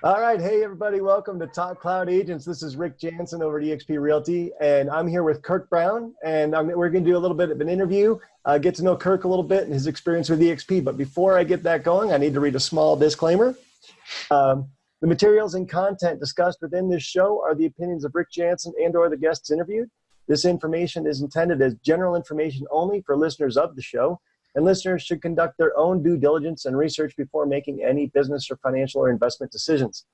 All right. Hey, everybody. Welcome to TopCloudAgents. This is Rick Janson over at eXp Realty, and I'm here with Kirk Brown, and we're going to do a little bit of an interview, get to know Kirk a little bit and his experience with eXp. But before I get that going, I need to read a small disclaimer. The materials and content discussed within this show are the opinions of Rick Janson and or the guests interviewed. This information is intended as general information only for listeners of the show, and listeners should conduct their own due diligence and research before making any business or financial or investment decisions.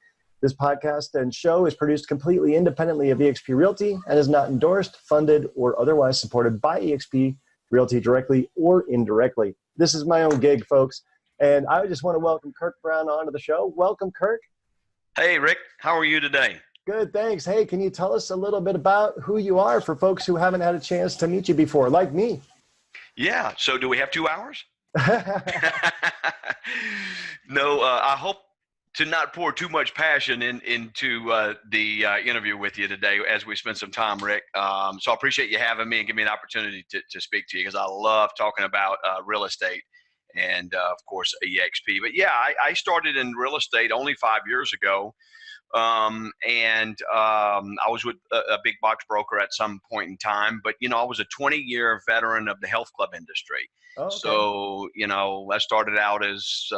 This podcast and show is produced completely independently of eXp Realty and is not endorsed, funded, or otherwise supported by eXp Realty directly or indirectly. This is my own gig, folks, and I just want to welcome Kirk Brown onto the show. Welcome, Kirk. Hey, Rick. How are you today? Good, thanks. Hey, can you tell us a little bit about who you are for folks who haven't had a chance to meet you before, like me? Yeah. So do we have 2 hours? No, I hope to not pour too much passion into the interview with you today as we spend some time, Rick. So I appreciate you having me and giving me an opportunity to speak to you because I love talking about real estate and, of course, eXp. But, yeah, I started in real estate only 5 years ago. I was with a big box broker at some point in time, but, I was a 20-year veteran of the health club industry. Oh, okay. So, I started out as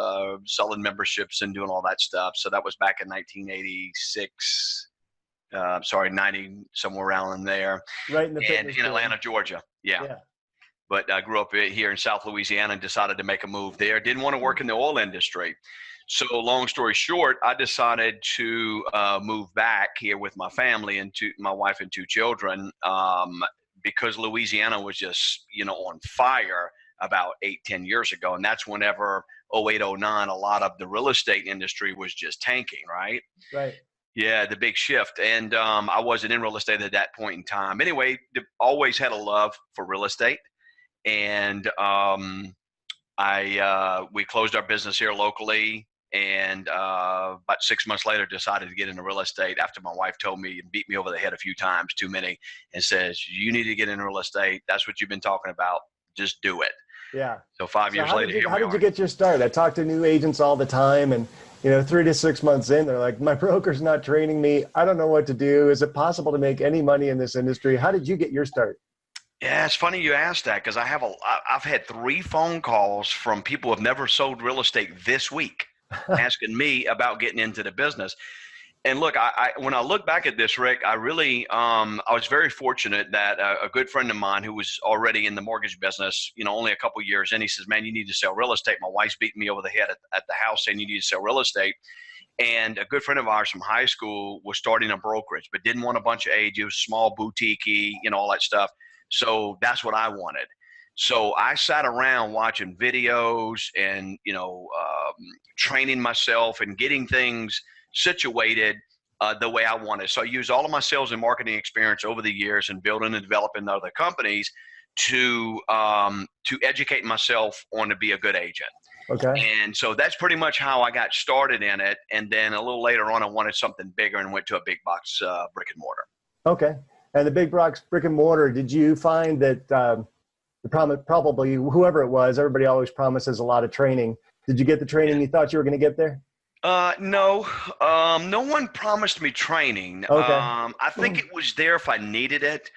selling memberships and doing all that stuff. So that was back in 1986, 90, somewhere around in there. Right in the and in Atlanta, Georgia. Yeah. But I grew up here in South Louisiana and decided to make a move there. Didn't want to work in the oil industry. So long story short, I decided to move back here with my family and my wife and 2 children because Louisiana was just, on fire about 8-10 years ago. And that's whenever 08, 09, a lot of the real estate industry was just tanking, right? Right. Yeah, the big shift. And I wasn't in real estate at that point in time. Anyway, always had a love for real estate. And we closed our business here locally. And about 6 months later, decided to get into real estate after my wife told me and beat me over the head a few times, too many, and says, you need to get into real estate. That's what you've been talking about. Just do it. Yeah. So 5 years later, here we are. How did you get your start? I talk to new agents all the time, and 3 to 6 months in, they're like, my broker's not training me. I don't know what to do. Is it possible to make any money in this industry? How did you get your start? Yeah, it's funny you asked that because I've had 3 phone calls from people who have never sold real estate this week asking me about getting into the business. And look, when I look back at this, Rick, I really, I was very fortunate that a good friend of mine who was already in the mortgage business, only a couple years in, he says, man, you need to sell real estate. My wife's beating me over the head at the house saying you need to sell real estate. And a good friend of ours from high school was starting a brokerage, but didn't want a bunch of agents, small boutique-y, all that stuff. So that's what I wanted. So I sat around watching videos and, training myself and getting things situated the way I wanted. So I used all of my sales and marketing experience over the years and building and developing other companies to educate myself on to be a good agent. Okay. And so that's pretty much how I got started in it. And then a little later on, I wanted something bigger and went to a big box brick and mortar. Okay. And the big box brick and mortar, did you find that probably whoever it was, everybody always promises a lot of training. Did you get the training you thought you were going to get there? No. No one promised me training. Okay. I think it was there if I needed it.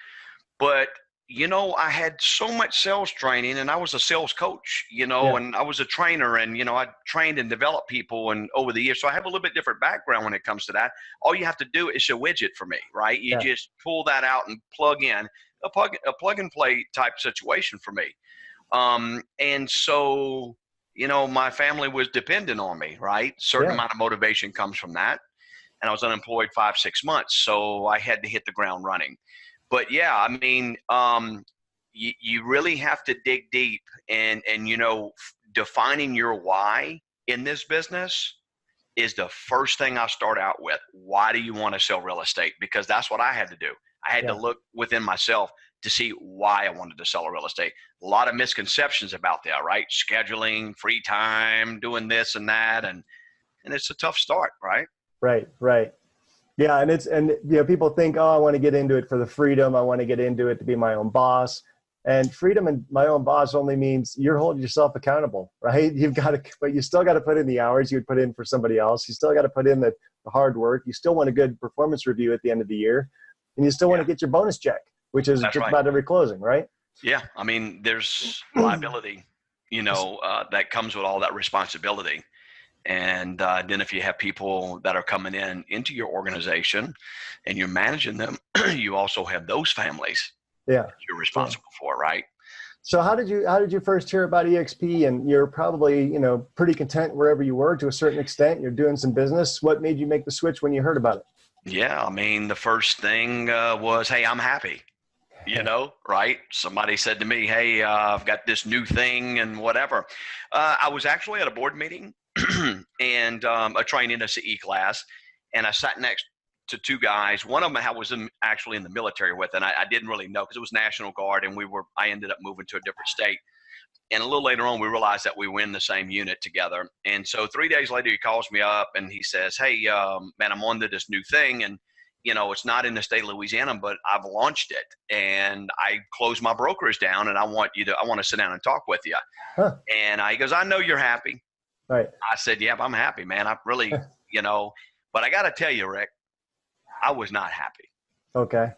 But, I had so much sales training and I was a sales coach, and I was a trainer and, I trained and developed people and over the years. So I have a little bit different background when it comes to that. All you have to do is a widget for me, right? You just pull that out and plug in a plug and play type situation for me. And so, my family was dependent on me, right? Certain amount of motivation comes from that. And I was unemployed 5-6 months. So I had to hit the ground running. But yeah, I mean, you really have to dig deep and defining your why in this business is the first thing I start out with. Why do you want to sell real estate? Because that's what I had to do. I had to look within myself to see why I wanted to sell a real estate. A lot of misconceptions about that, right? Scheduling, free time, doing this and that. And it's a tough start, right? Right. Yeah. And people think, oh, I want to get into it for the freedom. I want to get into it to be my own boss. And freedom in my own boss only means you're holding yourself accountable, right? You've got to, but you still got to put in the hours you would put in for somebody else. You still got to put in the hard work. You still want a good performance review at the end of the year, and you still want to get your bonus check, which is just about every closing, right? Yeah. I mean, there's liability, that comes with all that responsibility. And then if you have people that are coming into your organization and you're managing them, you also have those families you're responsible for, right? So how did you first hear about eXp? And you're probably, pretty content wherever you were to a certain extent. You're doing some business. What made you make the switch when you heard about it? Yeah. I mean, the first thing was, hey, I'm happy. Right? Somebody said to me, hey, I've got this new thing and whatever. I was actually at a board meeting and a training SCE class, and I sat next to two guys. One of them I was actually in the military with, and I didn't really know because it was National Guard, and I ended up moving to a different state. And a little later on, we realized that we were in the same unit together. And so 3 days later, he calls me up and he says, hey, man, I'm on to this new thing. And it's not in the state of Louisiana, but I've launched it, and I closed my brokerage down, and I want to sit down and talk with you. Huh. And he goes, I know you're happy. Right. I said, yeah, I'm happy, man. I really, but I got to tell you, Rick, I was not happy. Okay.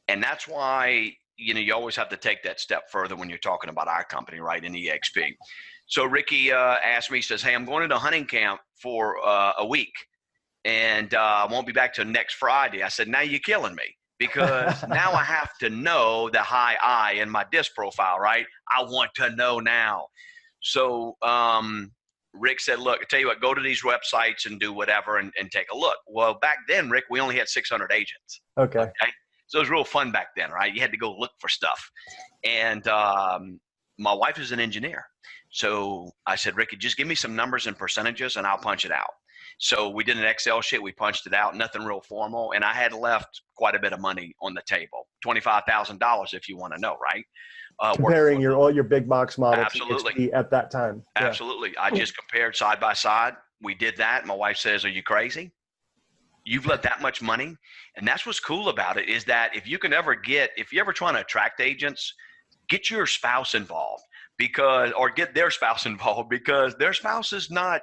And that's why, you always have to take that step further when you're talking about our company, right, in eXp. So Ricky asked me, he says, hey, I'm going into hunting camp for a week. And I won't be back till next Friday. I said, now you're killing me, because now I have to know the high I in my disc profile, right? I want to know now. So Rick said, look, I tell you what, go to these websites and do whatever and take a look. Well, back then, Rick, we only had 600 agents. Okay. So it was real fun back then, right? You had to go look for stuff. And my wife is an engineer. So I said, Ricky, just give me some numbers and percentages and I'll punch it out. So we did an Excel sheet. We punched it out, nothing real formal. And I had left quite a bit of money on the table, $25,000 if you want to know, right? Comparing all your big box models absolutely. At that time. Absolutely. I just compared side by side. We did that. My wife says, are you crazy? You've let that much money? And that's what's cool about it, is that if you're ever trying to attract agents, get your spouse involved or get their spouse involved, because their spouse is not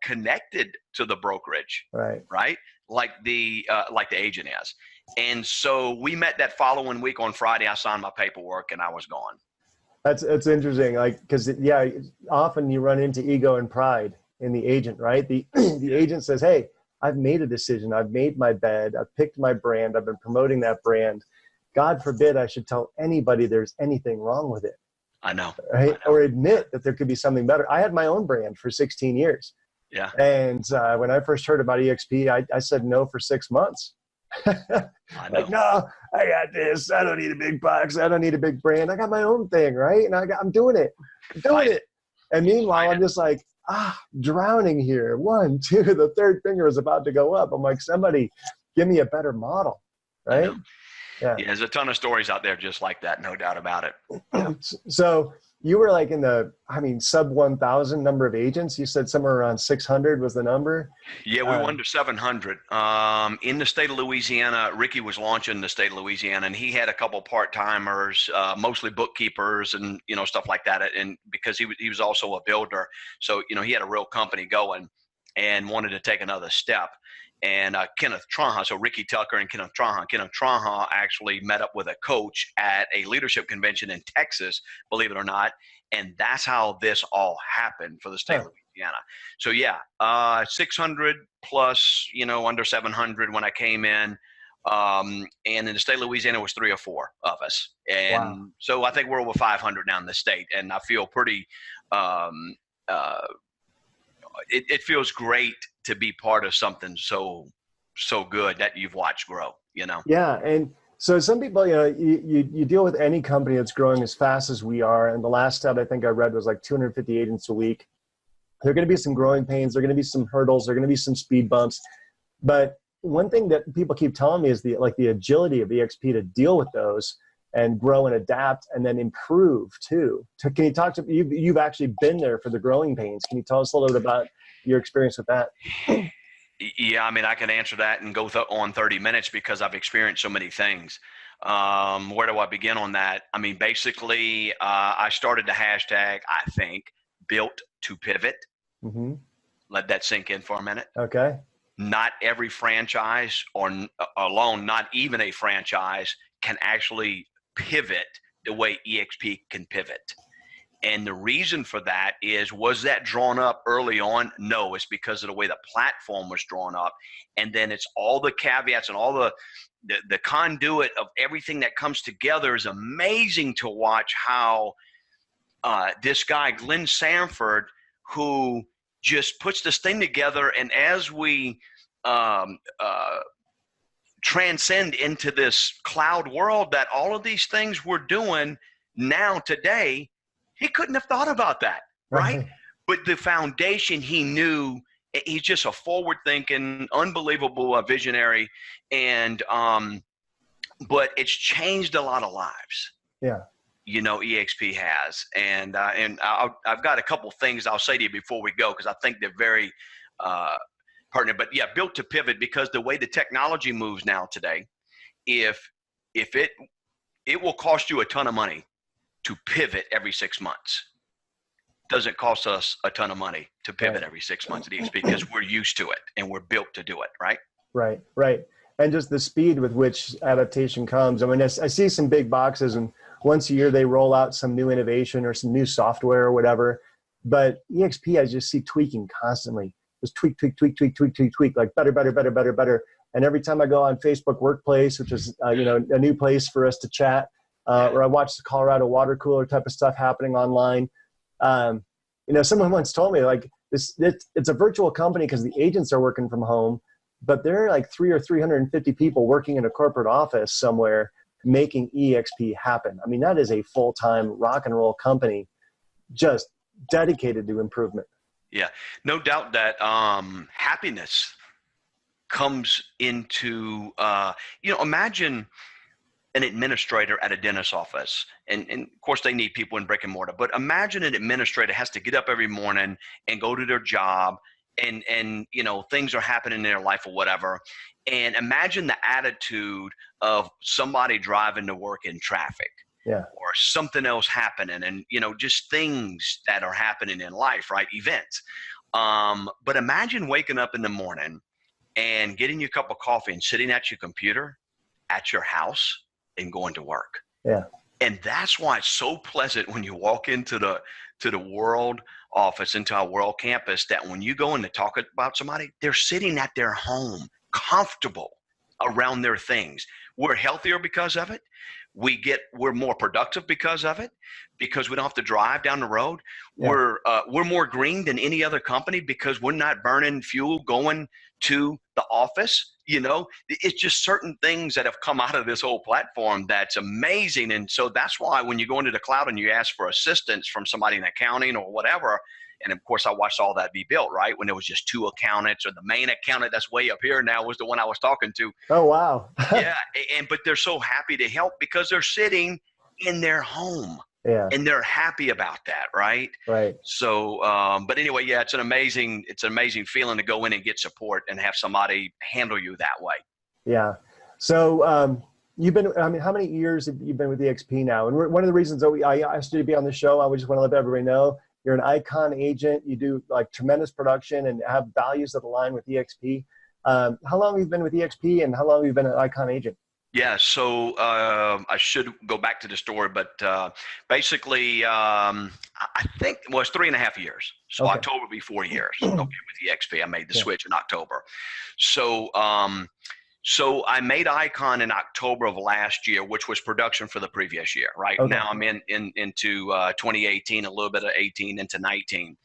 connected to the brokerage, right? Like the agent is. And so we met that following week on Friday. I signed my paperwork and I was gone. That's interesting. Because often you run into ego and pride in the agent, right? The agent says, hey, I've made a decision. I've made my bed. I've picked my brand. I've been promoting that brand. God forbid I should tell anybody there's anything wrong with it. I know. Right? I know. Or admit that there could be something better. I had my own brand for 16 years. Yeah. And when I first heard about eXp, I said no for 6 months. I know. Like, no, I got this. I don't need a big box. I don't need a big brand. I got my own thing, right? And I'm doing it. And meanwhile, I'm just like, drowning here. 1, 2, the third finger is about to go up. I'm like, somebody give me a better model, right? Yeah, there's a ton of stories out there just like that, no doubt about it. Yeah. So you were like in the, sub 1,000 number of agents. You said somewhere around 600 was the number. Yeah, we went to 700. In the state of Louisiana, Ricky was launching the state of Louisiana, and he had a couple part-timers, mostly bookkeepers and, stuff like that. And because he was also a builder. So, he had a real company going and wanted to take another step. And Kenneth Traha, so Ricky Tucker and Kenneth Traha actually met up with a coach at a leadership convention in Texas, believe it or not. And that's how this all happened for the state of Louisiana. So 600 plus, under 700 when I came in. And in the state of Louisiana, it was 3 or 4 of us. And so I think we're over 500 now in the state. And I feel pretty, it feels great to be part of something so good that you've watched grow, Yeah. And so some people, you deal with any company that's growing as fast as we are. And the last stat I think I read was like 250 agents a week. There are going to be some growing pains. There are going to be some hurdles. There are going to be some speed bumps. But one thing that people keep telling me is the agility of eXp to deal with those and grow and adapt and then improve too. Can you talk to, you've actually been there for the growing pains. Can you tell us a little bit about your experience with that? Yeah, I mean, I can answer that and go on 30 minutes because I've experienced so many things. Where do I begin on that? I mean, basically, I started the hashtag, I think, built to pivot. Mm-hmm. Let that sink in for a minute. Okay. Not every franchise, or alone, not even a franchise, can actually pivot the way eXp can pivot. And the reason for that is, was that drawn up early on? No, it's because of the way the platform was drawn up. And then it's all the caveats and all the conduit of everything that comes together is amazing to watch how this guy, Glenn Sanford, who just puts this thing together. And as we transcend into this cloud world, that all of these things we're doing now today, he couldn't have thought about that, right? But the foundation, he knew. He's just a forward-thinking, unbelievable visionary, and but it's changed a lot of lives. Yeah. You know, eXp has, and I've got a couple things I'll say to you before we go, because I think they're very pertinent. But yeah, built to pivot, because the way the technology moves now today, if it will cost you a ton of money to pivot every 6 months. Doesn't cost us a ton of money to pivot every 6 months at eXp, because we're used to it and we're built to do it, right? Right, right. And just the speed with which adaptation comes. I mean, I see some big boxes, and once a year they roll out some new innovation or some new software or whatever. But eXp, I just see tweaking constantly. Just tweak, like better. And every time I go on Facebook Workplace, which is a new place for us to chat, or I watch the Colorado water cooler type of stuff happening online. Someone once told me, like, it's a virtual company because the agents are working from home, but there are like 350 people working in a corporate office somewhere making eXp happen. I mean, that is a full-time rock and roll company just dedicated to improvement. Yeah, no doubt that happiness comes into, imagine an administrator at a dentist's office, and of course they need people in brick and mortar, but imagine an administrator has to get up every morning and go to their job, and things are happening in their life or whatever, and imagine the attitude of somebody driving to work in traffic, or something else happening, and just things that are happening in life, right? Events. But imagine waking up in the morning and getting your cup of coffee and sitting at your computer at your house and going to work. Yeah. And that's why it's so pleasant when you walk into the world office, into our world campus, that when you go in to talk about somebody, they're sitting at their home, comfortable around their things. We're healthier because of it. We're more productive because of it, because we don't have to drive down the road. Yeah. We're more green than any other company because we're not burning fuel going to the office. It's just certain things that have come out of this whole platform that's amazing. And so that's why when you go into the cloud and you ask for assistance from somebody in accounting or whatever, and of course I watched all that be built, right? When there was just two accountants, or the main accountant that's way up here now was the one I was talking to. Oh, wow. Yeah. But they're so happy to help because they're sitting in their home. Yeah. And they're happy about that, right? Right. So, but anyway, yeah, it's an amazing feeling to go in and get support and have somebody handle you that way. Yeah. So how many years have you been with eXp now? And one of the reasons that I asked you to be on the show, I just want to let everybody know, you're an Icon agent. You do like tremendous production and have values that align with eXp. How long have you been with eXp, and how long have you been an Icon agent? Yeah, so I should go back to the story, but basically, I think it was 3.5 years. So okay. October will be 4 years. Okay, with eXp, I made the switch in October. So, so I made Icon in October of last year, which was production for the previous year. Right okay. Now I'm into 2018, a little bit of 18 into 19.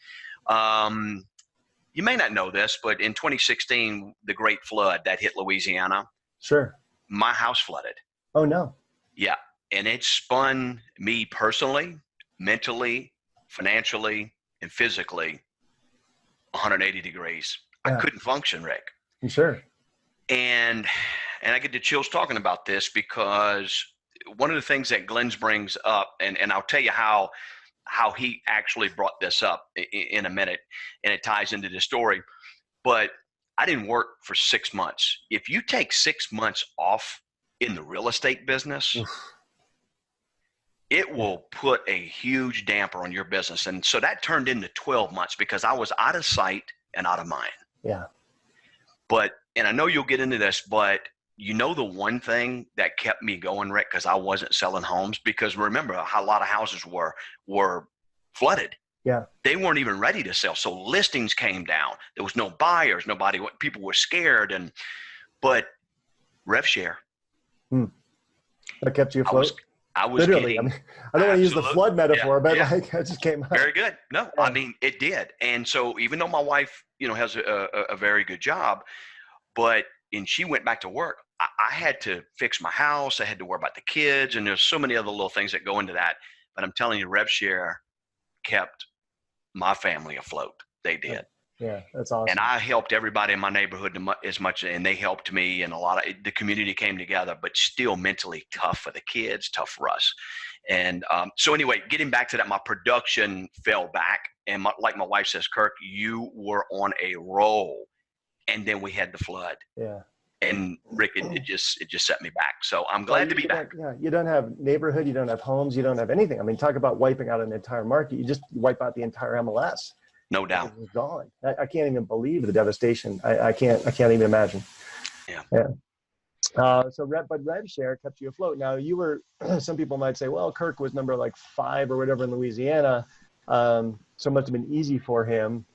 You may not know this, but in 2016, the Great Flood that hit Louisiana. Sure. My house flooded. Oh, no. Yeah. And it spun me personally, mentally, financially, and physically 180 degrees. Yeah. I couldn't function, Rick. Sure. And I get the chills talking about this because one of the things that Glenn's brings up, and I'll tell you how he actually brought this up in a minute, and it ties into the story. But I didn't work for 6 months. If you take 6 months off in the real estate business, it will put a huge damper on your business. And so that turned into 12 months because I was out of sight and out of mind. Yeah. But, and I know you'll get into this, but you know, the one thing that kept me going, Rick, because I wasn't selling homes, because remember how a lot of houses were flooded. Yeah. They weren't even ready to sell. So listings came down. There was no buyers, people were scared. But rev share. That kept you afloat? I was literally. getting, I don't want to use the flood metaphor, but like it just came out. Very good. No, I mean, it did. And so even though my wife, has a very good job, and she went back to work, I had to fix my house. I had to worry about the kids, and there's so many other little things that go into that. But I'm telling you, rev share kept my family afloat. They did. Yeah, that's awesome. And I helped everybody in my neighborhood as much, and they helped me, and a lot of the community came together, but still mentally tough for the kids, tough for us. And so anyway, getting back to that, my production fell back. And like my wife says, Kirk, you were on a roll. And then we had the flood. Yeah. And Rick, it just set me back. So I'm glad to be back. Yeah, you don't have neighborhood, you don't have homes, you don't have anything. I mean, talk about wiping out an entire market. You just wipe out the entire MLS. No doubt. It's gone. I can't even believe the devastation. I can't even imagine. Yeah. Yeah. So rev share kept you afloat. Now you were, some people might say, well, Kirk was number like 5 or whatever in Louisiana. So it must have been easy for him,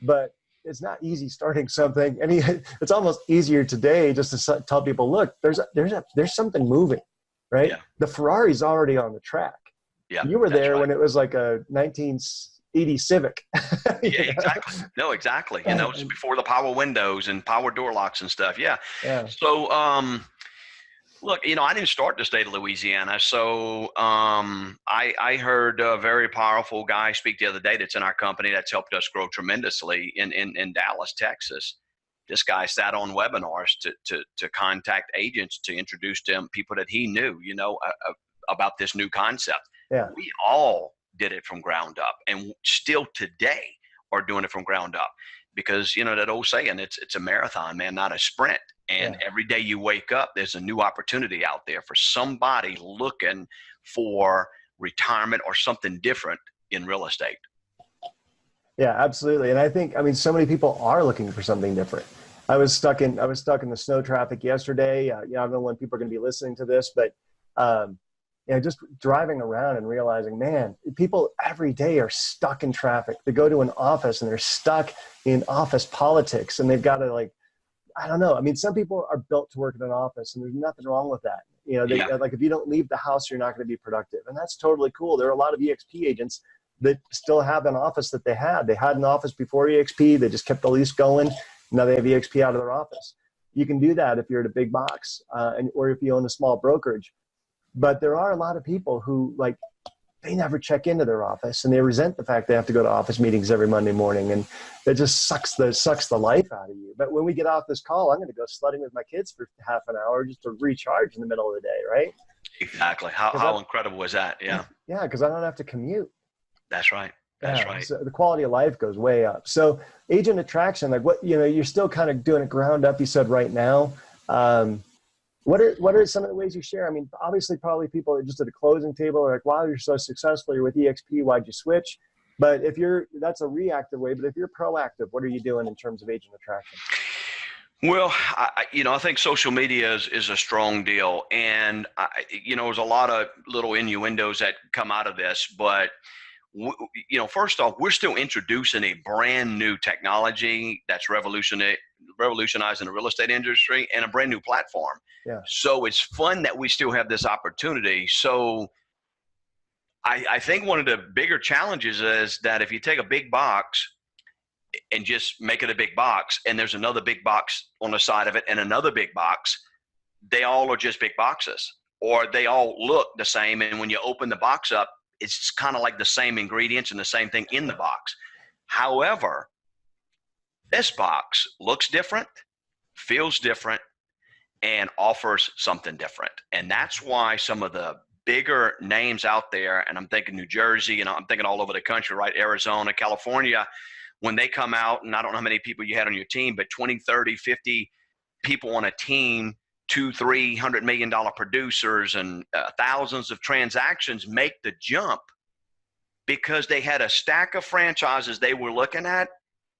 but it's not easy starting something. And it's almost easier today just to tell people, look, there's something moving, right? Yeah. The Ferrari's already on the track. Yeah. You were there when it was like a 1980 Civic. Yeah, exactly. No, exactly. It's before the power windows and power door locks and stuff. Yeah. So, look, I didn't start the state of Louisiana. So I heard a very powerful guy speak the other day that's in our company that's helped us grow tremendously in Dallas, Texas. This guy sat on webinars to contact agents to introduce them people that he knew, about this new concept. Yeah. We all did it from ground up, and still today are doing it from ground up, because that old saying, it's a marathon, man, not a sprint. And every day you wake up, there's a new opportunity out there for somebody looking for retirement or something different in real estate. Yeah, absolutely. And I think, so many people are looking for something different. I was stuck in the snow traffic yesterday. I don't know when people are going to be listening to this, but just driving around and realizing, man, people every day are stuck in traffic. They go to an office and they're stuck in office politics, and they've got to I don't know. Some people are built to work in an office, and there's nothing wrong with that. If you don't leave the house, you're not going to be productive. And that's totally cool. There are a lot of eXp agents that still have an office that they had. They had an office before eXp. They just kept the lease going. Now they have eXp out of their office. You can do that if you're at a big box or if you own a small brokerage. But there are a lot of people who they never check into their office, and they resent the fact they have to go to office meetings every Monday morning, and it just sucks the life out of you. But when we get off this call, I'm going to go sledding with my kids for half an hour just to recharge in the middle of the day, right? Exactly. How incredible is that? Yeah. Yeah, because I don't have to commute. That's right. That's right. So the quality of life goes way up. So agent attraction, you're still kind of doing it ground up. You said right now. What are some of the ways you share? Obviously, probably people are just at a closing table are like, wow, you're so successful. You're with eXp. Why'd you switch? But that's a reactive way. But if you're proactive, what are you doing in terms of agent attraction? Well, I think social media is a strong deal. And, there's a lot of little innuendos that come out of this. But, first off, we're still introducing a brand new technology that's revolutionizing the real estate industry and a brand new platform. Yeah. So it's fun that we still have this opportunity. So I think one of the bigger challenges is that if you take a big box and just make it a big box, and there's another big box on the side of it and another big box, they all are just big boxes, or they all look the same. And when you open the box up, it's kind of like the same ingredients and the same thing in the box. However, this box looks different, feels different, and offers something different. And that's why some of the bigger names out there, and I'm thinking New Jersey, and I'm thinking all over the country, right? Arizona, California, when they come out, and I don't know how many people you had on your team, but 20, 30, 50 people on a team, $200-300 million producers and thousands of transactions make the jump because they had a stack of franchises they were looking at,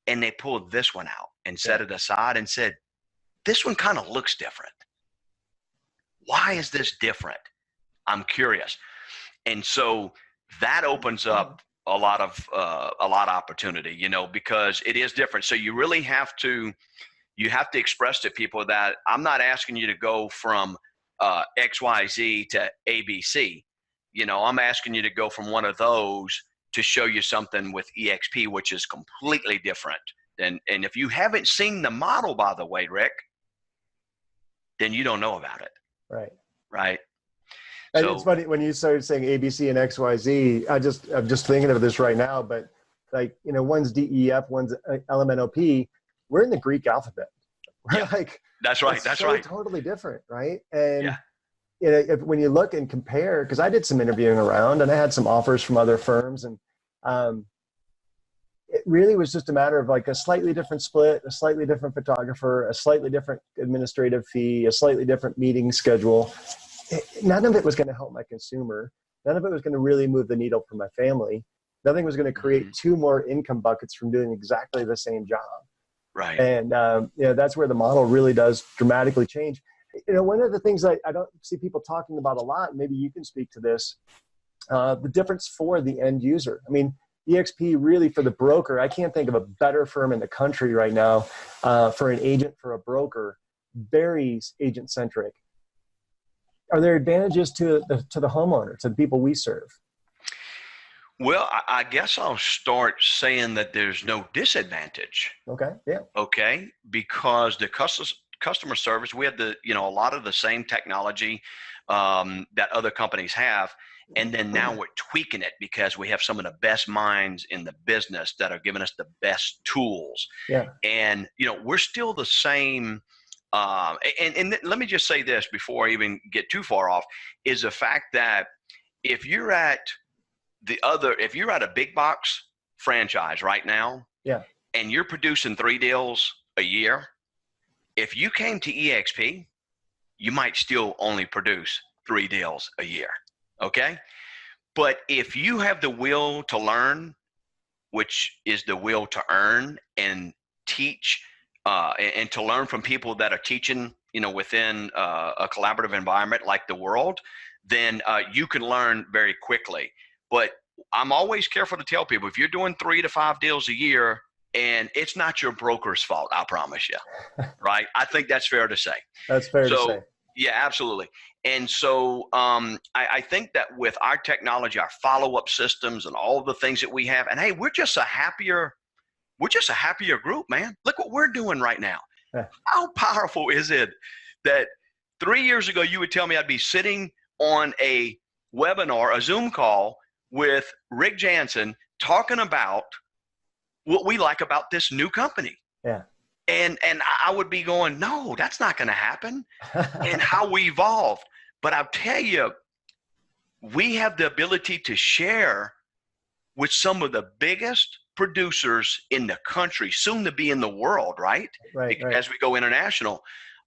and they pulled this one out and set it aside and said, this one kind of looks different. Why is this different? I'm curious. And so that opens up a lot of opportunity, you know, because it is different. So you really have to express to people that I'm not asking you to go from XYZ to ABC. You know, I'm asking you to go from one of those to show you something with eXp, which is completely different. And if you haven't seen the model, by the way, Rick, then you don't know about it. Right. Right. And it's funny when you started saying ABC and XYZ, I'm just thinking of this right now, but like, you know, one's DEF, one's LMNOP. We're in the Greek alphabet. We're like, that's right. That's so right. Totally different. Right. And you know, when you look and compare, because I did some interviewing around and I had some offers from other firms, and it really was just a matter of like a slightly different split, a slightly different photographer, a slightly different administrative fee, a slightly different meeting schedule. None of it was going to help my consumer. None of it was going to really move the needle for my family. Nothing was going to create two more income buckets from doing exactly the same job. Right. And you know, that's where the model really does dramatically change. You know, one of the things I don't see people talking about a lot, maybe you can speak to this, the difference for the end user. I mean, eXp really for the broker, I can't think of a better firm in the country right now for an agent, for a broker, very agent centric. Are there advantages to the homeowner, to the people we serve? Well, I guess I'll start saying that there's no disadvantage. Okay. Yeah. Okay. Because the customer service, we have a lot of the same technology that other companies have. And then now we're tweaking it because we have some of the best minds in the business that are giving us the best tools. Yeah. And, you know, we're still the same. And let me just say this before I even get too far off, is the fact that if you're at a big box franchise right now, and you're producing 3 deals a year, if you came to eXp, you might still only produce 3 deals a year. Okay. But if you have the will to learn, which is the will to earn and teach, and to learn from people that are teaching, you know, within a collaborative environment like the world, then you can learn very quickly. But I'm always careful to tell people, if you're doing 3 to 5 deals a year, and it's not your broker's fault, I promise you, right? I think that's fair to say. That's fair to say. Yeah, absolutely. And so I think that with our technology, our follow-up systems and all the things that we have, and hey, we're just a happier group, man. Look what we're doing right now. Yeah. How powerful is it that 3 years ago, you would tell me I'd be sitting on a webinar, a Zoom call with Rick Janson talking about what we like about this new company. Yeah. And I would be going, no, that's not going to happen. And how we evolved. But I'll tell you, we have the ability to share with some of the biggest producers in the country, soon to be in the world, right? Right. As we go international.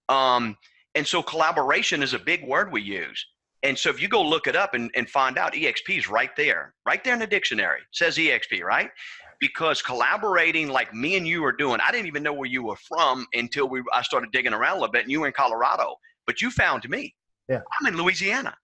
And so collaboration is a big word we use. And so if you go look it up and find out, eXp is right there in the dictionary. It says eXp, right? Because collaborating like me and you are doing, I didn't even know where you were from until I started digging around a little bit, and you were in Colorado, but you found me. Yeah. I'm in Louisiana,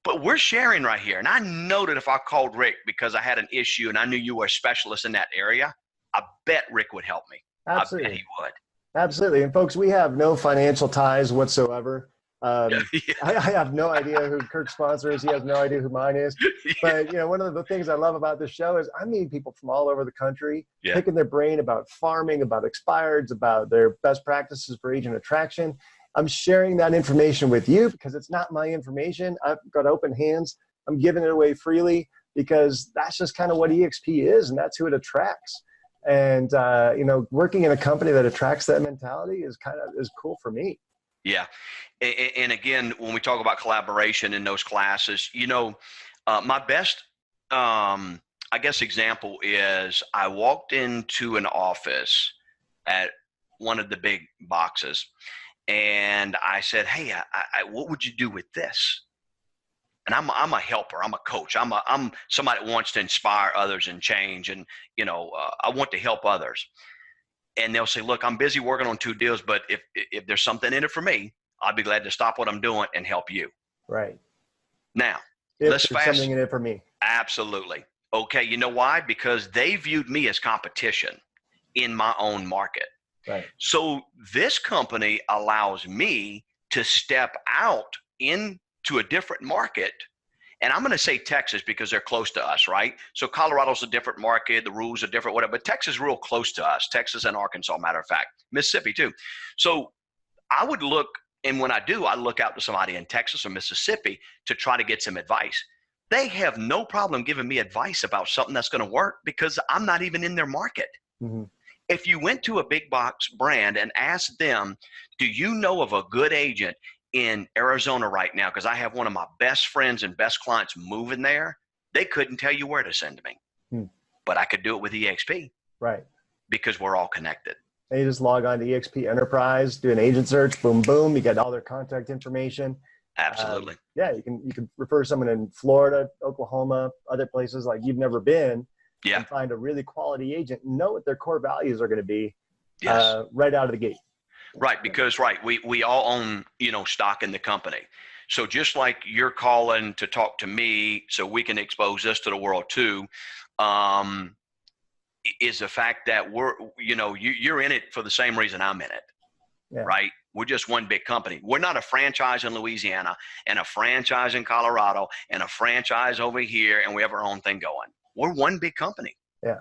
but we're sharing right here. And I know that if I called Rick because I had an issue and I knew you were a specialist in that area, I bet Rick would help me. Absolutely. I bet he would. Absolutely. And folks, we have no financial ties whatsoever. Yeah. I have no idea who Kirk's sponsor is. He has no idea who mine is. But you know, one of the things I love about this show is I meet people from all over the country, picking their brain about farming, about expireds, about their best practices for agent attraction. I'm sharing that information with you because it's not my information. I've got open hands. I'm giving it away freely because that's just kind of what eXp is, and that's who it attracts. And you know, working in a company that attracts that mentality is cool for me. Yeah. And again, when we talk about collaboration in those classes, you know, my best I guess example is I walked into an office at one of the big boxes and I said, hey, what would you do with this? And I'm a helper. I'm a coach. I'm somebody that wants to inspire others and change. And, I want to help others. And they'll say, look, I'm busy working on 2 deals, but if there's something in it for me, I'd be glad to stop what I'm doing and help you. Right. Now, if let's there's something in it for me. Absolutely. Okay. You know why? Because they viewed me as competition in my own market. Right. So this company allows me to step out into a different market. And I'm going to say Texas because they're close to us, right? So Colorado's a different market. The rules are different, whatever. But Texas is real close to us. Texas and Arkansas, matter of fact. Mississippi too. So I would look, and when I do, I look out to somebody in Texas or Mississippi to try to get some advice. They have no problem giving me advice about something that's going to work because I'm not even in their market. Mm-hmm. If you went to a big box brand and asked them, do you know of a good agent in Arizona right now? Because I have one of my best friends and best clients moving there. They couldn't tell you where to send me, but I could do it with eXp. Right. Because we're all connected. And you just log on to eXp Enterprise, do an agent search, boom, boom. You get all their contact information. Absolutely. Yeah, you can refer someone in Florida, Oklahoma, other places like you've never been. Yeah. And find a really quality agent, know what their core values are going to be. Yes. Right out of the gate. Right. Because, we all own, stock in the company. So just like you're calling to talk to me so we can expose this to the world too, is the fact that you're in it for the same reason I'm in it. Yeah. Right. We're just one big company. We're not a franchise in Louisiana and a franchise in Colorado and a franchise over here, and we have our own thing going. We're one big company. Yeah.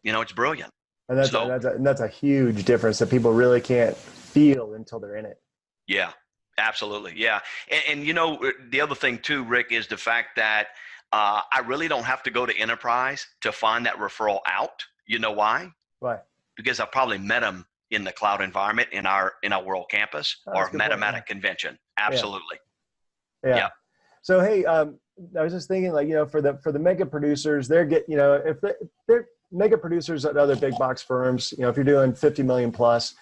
It's brilliant. And that's a huge difference that people really can't feel until they're in it. Yeah, absolutely. Yeah. And the other thing too, Rick, is the fact that I really don't have to go to Enterprise to find that referral out. You know why? Why? Because I probably met them in the cloud environment in our World Campus or met them at a convention. Absolutely. Yeah. So, hey, I was just thinking, for the mega producers, they're if they're mega producers at other big box firms, if you're doing 50 million plus,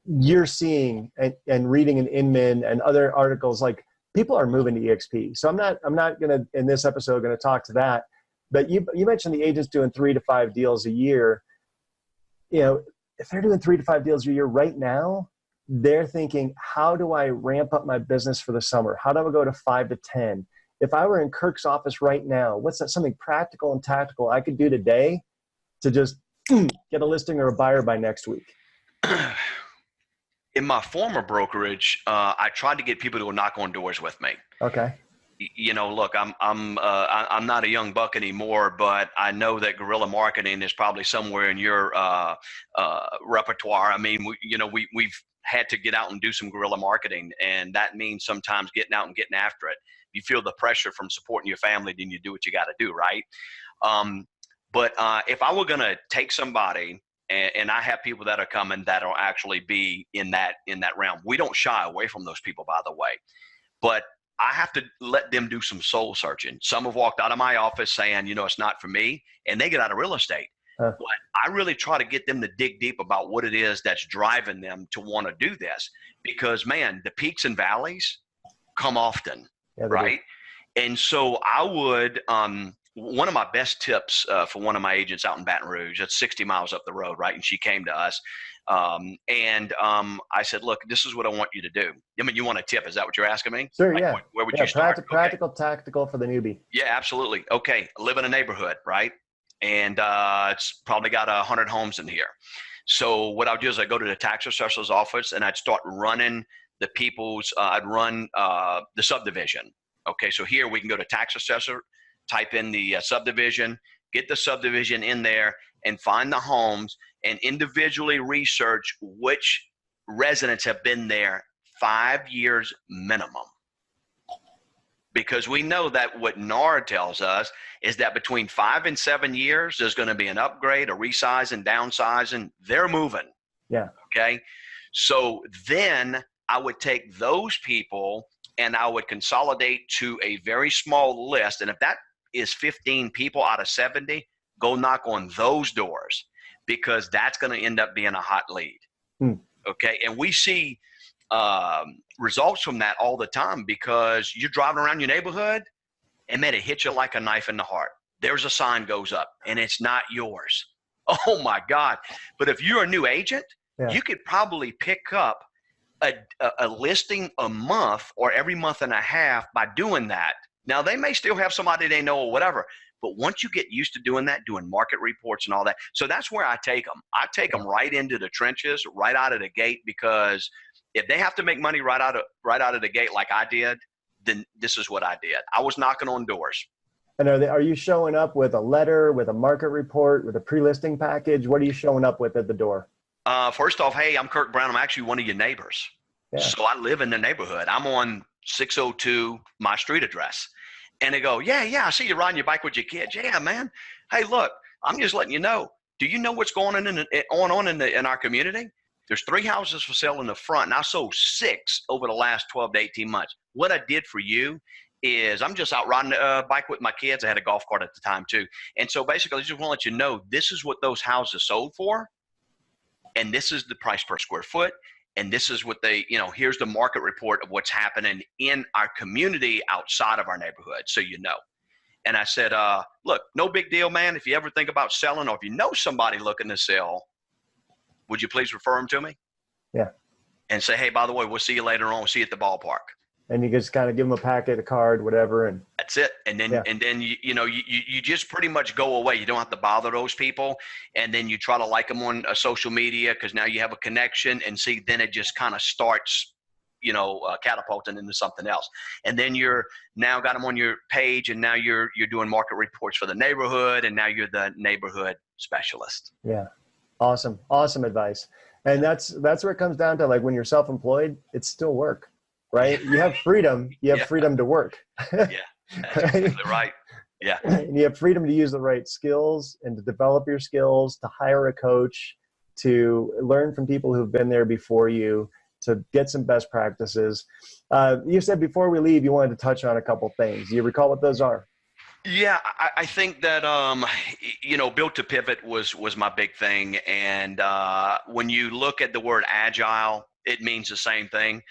you're seeing and reading in Inman and other articles, like people are moving to eXp. So I'm not going to, in this episode, going to talk to that, but you mentioned the agents doing 3 to 5 deals a year. If they're doing 3 to 5 deals a year right now, they're thinking, how do I ramp up my business for the summer? How do I go to 5 to 10? If I were in Kirk's office right now, what's that something practical and tactical I could do today to just get a listing or a buyer by next week? In my former brokerage, I tried to get people to knock on doors with me. Okay. Look, I'm not a young buck anymore, but I know that guerrilla marketing is probably somewhere in your repertoire. I mean, we've had to get out and do some guerrilla marketing, and that means sometimes getting out and getting after it. You feel the pressure from supporting your family, then you do what you got to do, right? But if I were going to take somebody, and I have people that are coming that will actually be in that realm. We don't shy away from those people, by the way, but I have to let them do some soul searching. Some have walked out of my office saying, it's not for me, and they get out of real estate. But I really try to get them to dig deep about what it is that's driving them to want to do this, because man, the peaks and valleys come often, right? And so I would, one of my best tips for one of my agents out in Baton Rouge, it's 60 miles up the road, right? And she came to us. I said, look, this is what I want you to do. I mean, you want a tip? Is that what you're asking me? Sure, like, yeah. Where would you start? Practical, tactical for the newbie. Yeah, absolutely. Okay, live in a neighborhood, right? And it's probably got 100 homes in here. So what I'll do is I go to the tax assessor's office and I'd start running the people's, I'd run the subdivision. Okay, so here we can go to tax assessor, type in the subdivision, get the subdivision in there and find the homes and individually research which residents have been there 5 years minimum. Because we know that what NAR tells us is that between 5 and 7 years, there's going to be an upgrade, a resizing, downsizing. They're moving. Yeah. Okay. So then I would take those people and I would consolidate to a very small list. And if that is 15 people out of 70, go knock on those doors, because that's going to end up being a hot lead. Okay. And we see results from that all the time, because you're driving around your neighborhood and man, it hits you like a knife in the heart. There's a sign goes up and it's not yours. Oh my God. But if you're a new agent, you could probably pick up a listing a month or every month and a half by doing that. Now they may still have somebody they know or whatever, but once you get used to doing that, doing market reports and all that, so that's where I take them. I take them right into the trenches, right out of the gate, because if they have to make money right out of the gate like I did, then this is what I did. I was knocking on doors. And are you showing up with a letter, with a market report, with a pre-listing package? What are you showing up with at the door? First off, hey, I'm Kirk Brown. I'm actually one of your neighbors. Yeah. So I live in the neighborhood. I'm on 602, my street address. And they go, yeah, I see you riding your bike with your kids. Yeah, man. Hey, look, I'm just letting you know. Do you know what's going on in our community? There's 3 houses for sale in the front, and I sold 6 over the last 12 to 18 months. What I did for you is I'm just out riding a bike with my kids. I had a golf cart at the time too. And so basically I just want to let you know, this is what those houses sold for. And this is the price per square foot. And this is what they, here's the market report of what's happening in our community outside of our neighborhood. So you know. And I said, look, no big deal, man. If you ever think about selling, or if you know somebody looking to sell, would you please refer them to me? Yeah. And say, hey, by the way, we'll see you later on. We'll see you at the ballpark. And you just kind of give them a packet, a card, whatever. And that's it. And then, you just pretty much go away. You don't have to bother those people. And then you try to like them on social media, because now you have a connection, and see, then it just kind of starts, catapulting into something else. And then you're now got them on your page, and now you're doing market reports for the neighborhood, and now you're the neighborhood specialist. Yeah. Awesome. Awesome advice. And that's where it comes down to, like, when you're self-employed, it's still work. Right? You have freedom. You have freedom to work. Yeah, that's exactly right. Yeah. And you have freedom to use the right skills and to develop your skills, to hire a coach, to learn from people who've been there before you, to get some best practices. You said before we leave, you wanted to touch on a couple things. Do you recall what those are? Yeah, I think that, built to pivot was my big thing. And when you look at the word agile, it means the same thing.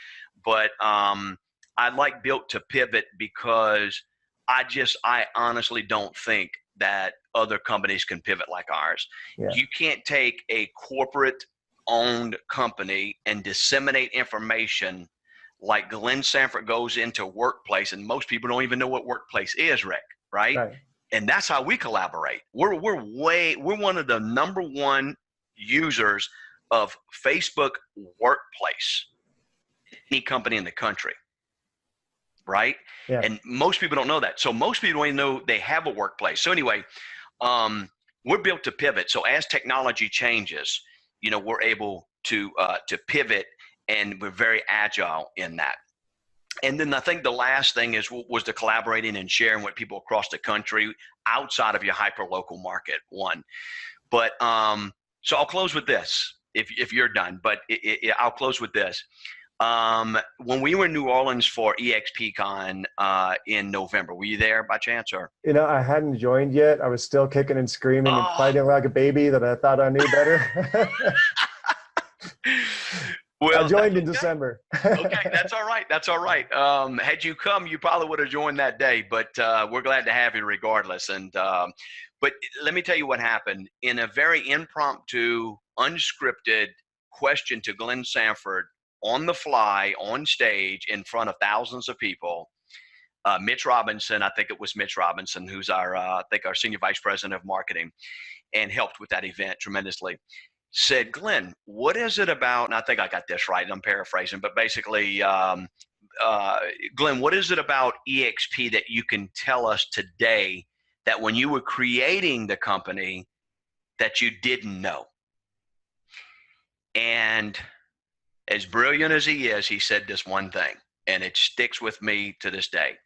But I like built to pivot because I honestly don't think that other companies can pivot like ours. Yeah. You can't take a corporate owned company and disseminate information like Glenn Sanford goes into workplace, and most people don't even know what workplace is, Rick, right? And that's how we collaborate. We're one of the number one users of Facebook Workplace, any company in the country, right? Yeah. And most people don't know that. So most people don't even know they have a workplace. So anyway, we're built to pivot. So as technology changes, we're able to pivot, and we're very agile in that. And then I think the last thing was the collaborating and sharing with people across the country outside of your hyper-local market, one. But so I'll close with this if you're done, but I'll close with this. When we were in New Orleans for eXpCon in November, were you there by chance? Or I hadn't joined yet. I was still kicking and screaming and fighting like a baby that I thought I knew better. Well, I joined in December. Okay, that's all right. That's all right. Had you come, you probably would have joined that day, but we're glad to have you regardless. And but let me tell you what happened. In a very impromptu, unscripted question to Glenn Sanford, on the fly, on stage, in front of thousands of people, Mitch Robinson, I think it was Mitch Robinson, who's our senior vice president of marketing, and helped with that event tremendously, said, Glenn, what is it about, and I think I got this right, I'm paraphrasing, but basically, Glenn, what is it about eXp that you can tell us today that when you were creating the company that you didn't know? And as brilliant as he is, he said this one thing, and it sticks with me to this day.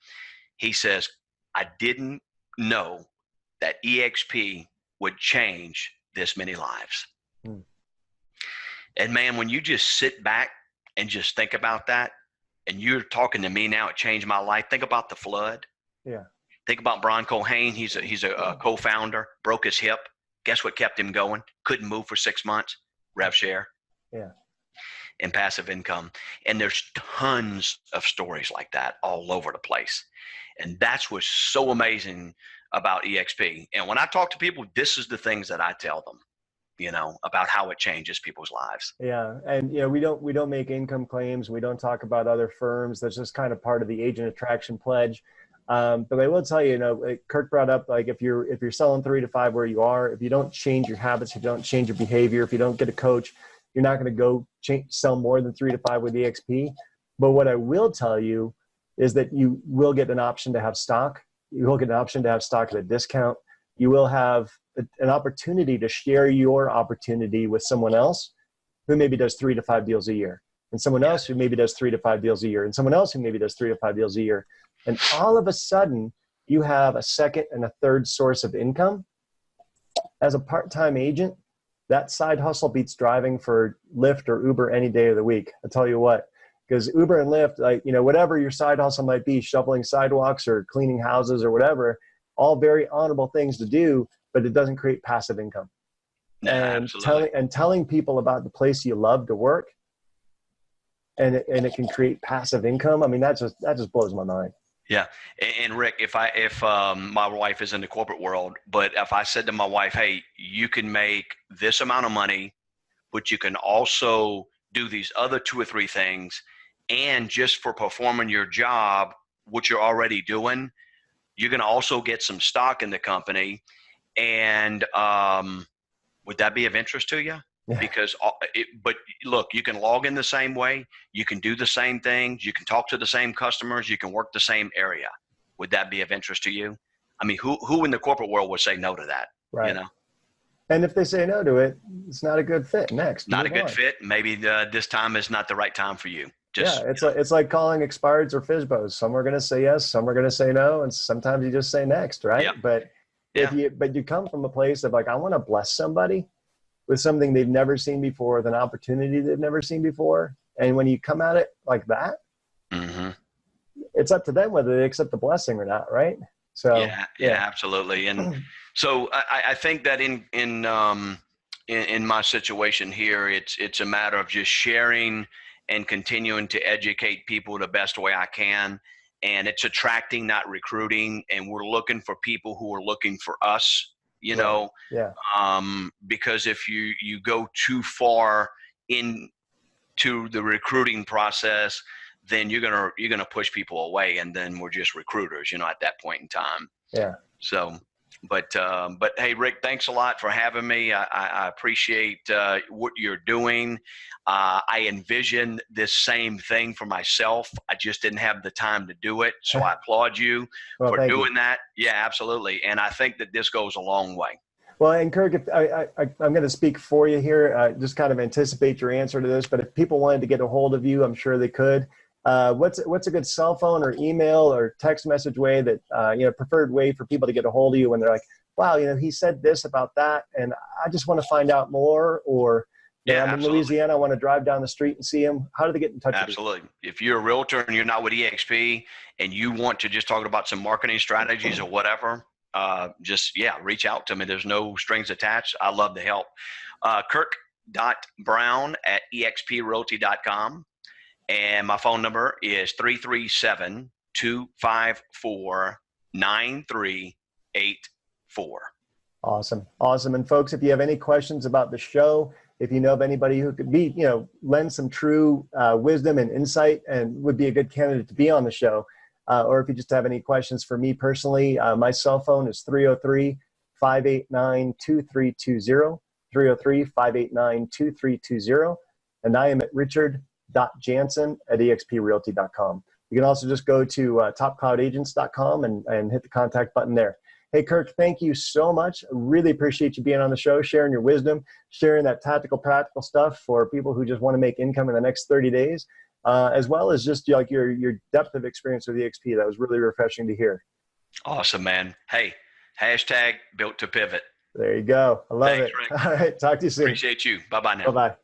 He says, I didn't know that eXp would change this many lives. And man, when you just sit back and just think about that, and you're talking to me now, it changed my life. Think about the flood. Yeah. Think about Brian Colhane. He's a co-founder, broke his hip. Guess what kept him going? Couldn't move for 6 months. Rev share. Yeah. And passive income. And there's tons of stories like that all over the place. And that's what's so amazing about eXp. And when I talk to people, this is the things that I tell them, about how it changes people's lives. Yeah. And, we don't make income claims. We don't talk about other firms. That's just kind of part of the agent attraction pledge. But I will tell you, like Kirk brought up, like if you're selling 3 to 5 where you are, if you don't change your habits, if you don't change your behavior, if you don't get a coach, you're not going to go sell more than 3 to 5 with eXp. But what I will tell you is that you will get an option to have stock. You will get an option to have stock at a discount. You will have an opportunity to share your opportunity with someone else who maybe does 3 to 5 deals a year, and someone else who maybe does 3 to 5 deals a year, and someone else who maybe does 3 to 5 deals a year. And all of a sudden, you have a second and a third source of income. As a part-time agent, that side hustle beats driving for Lyft or Uber any day of the week. I'll tell you what, because Uber and Lyft, like, whatever your side hustle might be, shoveling sidewalks or cleaning houses or whatever, all very honorable things to do, but it doesn't create passive income. Yeah, and telling people about the place you love to work, and it can create passive income. I mean, that just blows my mind. Yeah. And Rick, if my wife is in the corporate world, but if I said to my wife, hey, you can make this amount of money, but you can also do these other 2 or 3 things, and just for performing your job, what you're already doing, you're going to also get some stock in the company. And would that be of interest to you? Yeah. Because, but look, you can log in the same way. You can do the same things. You can talk to the same customers. You can work the same area. Would that be of interest to you? I mean, who in the corporate world would say no to that? Right. And if they say no to it, it's not a good fit. Next. Not a good fit. Maybe this time is not the right time for you. It's like calling expireds or FSBOs. Some are going to say yes, some are going to say no, and sometimes you just say next, right? Yeah. But you come from a place of like, I want to bless somebody with something they've never seen before, with an opportunity they've never seen before. And when you come at it like that, it's up to them whether they accept the blessing or not, right? So yeah, absolutely. And so I think that in my situation here, it's a matter of just sharing and continuing to educate people the best way I can. And it's attracting, not recruiting. And we're looking for people who are looking for us. Because if you go too far into the recruiting process, then you're gonna push people away, and then we're just recruiters, at that point in time. Yeah. So, but hey, Rick, thanks a lot for having me. I appreciate what you're doing. I envision this same thing for myself. I just didn't have the time to do it. So I applaud you for doing that. Yeah, absolutely. And I think that this goes a long way. Well, and Kirk, if I'm going to speak for you here, just kind of anticipate your answer to this, but if people wanted to get a hold of you, I'm sure they could. What's a good cell phone or email or text message way that, preferred way for people to get a hold of you when they're like, wow, he said this about that, and I just want to find out more, or I'm in Louisiana, I want to drive down the street and see him. How do they get in touch with you? Absolutely. If you're a realtor and you're not with eXp and you want to just talk about some marketing strategies or whatever, reach out to me. There's no strings attached. I love to help. Kirk.brown@exprealty.com. And my phone number is 337-254-9384. Awesome. And folks, if you have any questions about the show, if you know of anybody who could be, lend some true wisdom and insight and would be a good candidate to be on the show, or if you just have any questions for me personally, my cell phone is 303-589-2320, 303-589-2320. And I am at richard.janson@exprealty.com. You can also just go to topcloudagents.com and hit the contact button there. Hey, Kirk, thank you so much. I really appreciate you being on the show, sharing your wisdom, sharing that tactical, practical stuff for people who just want to make income in the next 30 days, as well as just like your depth of experience with eXp. That was really refreshing to hear. Awesome, man. Hey, #BuiltToPivot. There you go. I love it. Rick. All right. Talk to you soon. Appreciate you. Bye-bye now. Bye-bye.